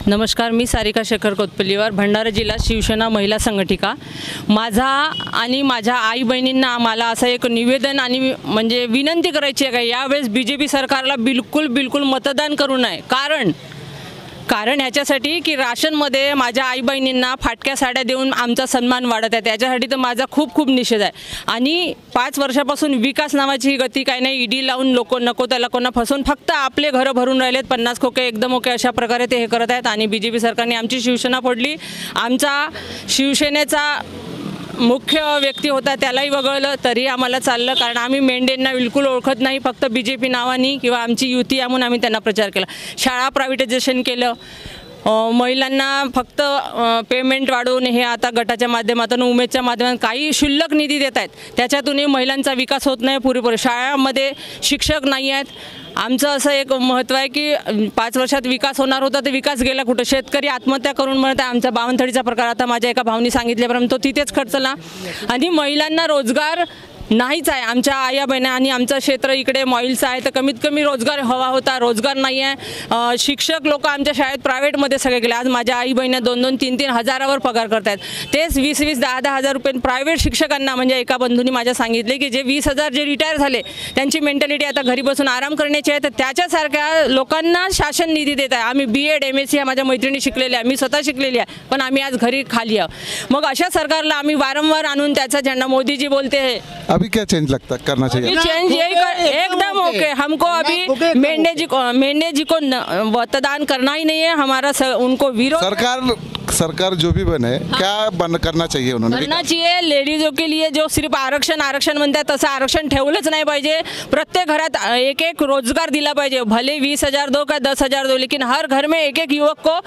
नमस्कार, मी सारिका शेखर कोतपल्लीवर, भंडारा जिल्हा शिवसेना महिला संघटिका। माझा आणि माझ्या आई बहिणींना मला असं एक निवेदन आणि म्हणजे विनंती करायची आहे का यावेळेस बीजेपी सरकारला बिलकुल मतदान करू नये। कारण ह्याच्यासाठी की राशनमध्ये माझ्या आई बहिणींना फाटक्या साड्या देऊन आमचा सन्मान वाढत आहे, त्याच्यासाठी तर माझा खूप निषेध आहे। आणि 5 वर्षापासून विकास नावाची ही गती काय नाही, ईडी लावून लोक नको त्याला कोणा फसवून फक्त आपले घरं भरून राहिलेत, 50 खोके एकदम ओके अशा प्रकारे ते हे करत आहेत। आणि बीजेपी सरकारने आमची शिवसेना फोडली, आमचा शिवसेनेचा मुख्य व्यक्ती होता त्यालाही वगळलं तरी आम्हाला चाललं, कारण आम्ही मेंढेंना बिलकुल ओळखत नाही, फक्त बीजेपी नावानी किंवा आमची युती आहे म्हणून आम्ही त्यांना प्रचार केला। शाळा प्रायव्हेटायझेशन केलं, महिलांना फक्त पेमेंट वाढवून हे आता गटाच्या माध्यमातून उमेदच्या माध्यमातून काही शुल्लक निधी देत आहेत, त्याच्यातूनही महिलांचा विकास होत नाही पुरेपूर। शाळांमध्ये शिक्षक नाही आहेत। आमचं असं एक महत्त्व आहे की 5 वर्षात विकास होणार होता, तर विकास गेला कुठं? शेतकरी आत्महत्या करून म्हणत आहे। आमचा बावनथडीचा प्रकार आता माझ्या एका भावनी सांगितल्याप्रमाणे तो तिथेच खर्चला। आणि महिलांना रोजगार नाहीच आहे। आमच्या आया बहिणी आणि आमचं क्षेत्र इकडे मॉइलचं आहे, तर कमीत कमी रोजगार हवा होता, रोजगार नाही आहे। शिक्षक लोक आमच्या शाळेत प्रायव्हेटमध्ये सगळे गेले। आज माझ्या आई बहिणी 2-2, 3-3 हजारावर पगार करत आहेत, तेच 20-20, 10-10 हजार रुपये प्रायव्हेट शिक्षकांना। म्हणजे एका बंधूंनी माझ्या सांगितले की जे 20,000 जे रिटायर झाले त्यांची मेंटॅलिटी आता घरी बसून आराम करण्याची आहे, तर त्याच्यासारख्या लोकांना शासन निधी देत आहे। आम्ही BEd MSc ह्या माझ्या मैत्रिणी शिकलेल्या आहे, मी स्वतः शिकलेली आहे, पण आम्ही आज घरी खाली आहोत। मग अशा सरकारला आम्ही वारंवार आणून त्याचा झेंडा मोदीजी बोलते हैं अभी क्या चेंज लगता करना चाहिए? चेंज यही एकदम ओके। हमको अभी मेंढे जी को मतदान करना ही नहीं है, हमारा उनको विरोध। सरकार जो भी बने क्या करना चाहिए उन्होंने? करना चाहिए लेडीजों के लिए जो सिर्फ आरक्षण म्हणतात तसं आरक्षण ठेवलंच नाही पाहिजे। प्रत्येक घरात एक रोजगार दिला पाहिजे, भले 20,000 दो का 10,000 दो, लेकिन हर घर में एक युवक को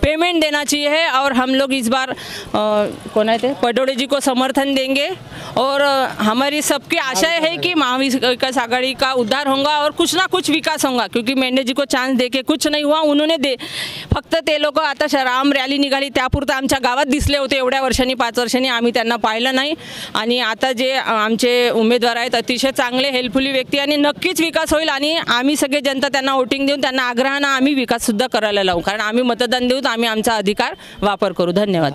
पेमेंट देना चाहिए है। और हम लोग इस बार कौन है थे पटोले जी को समर्थन देंगे और हमारी सबकी आशा है कि महाविकास आघाड़ी का उद्धार होगा और कुछ ना कुछ विकास होगा, क्योंकि मेंढे जी को चान्स देके कुछ नहीं हुआ। उन्होंने फक्त ते लोक आता राम रॅली निघाली त्यापुरतं आमच्या गावात दिसले होते एवढ्या वर्षांनी, 5 वर्षांनी आम्ही त्यांना पाहिलं नाही। आणि आता जे आमचे उमेदवार आहेत अतिशय चांगले हेल्पफुली व्यक्ती आणि नक्कीच विकास होईल। आणि आम्ही सगळे जनता त्यांना वोटिंग देऊन त्यांना आग्रहानं आम्ही विकास सुद्धा करायला लावू, कारण आम्ही मतदान देऊ, आम्ही आमचा अधिकार वापर करू। धन्यवाद।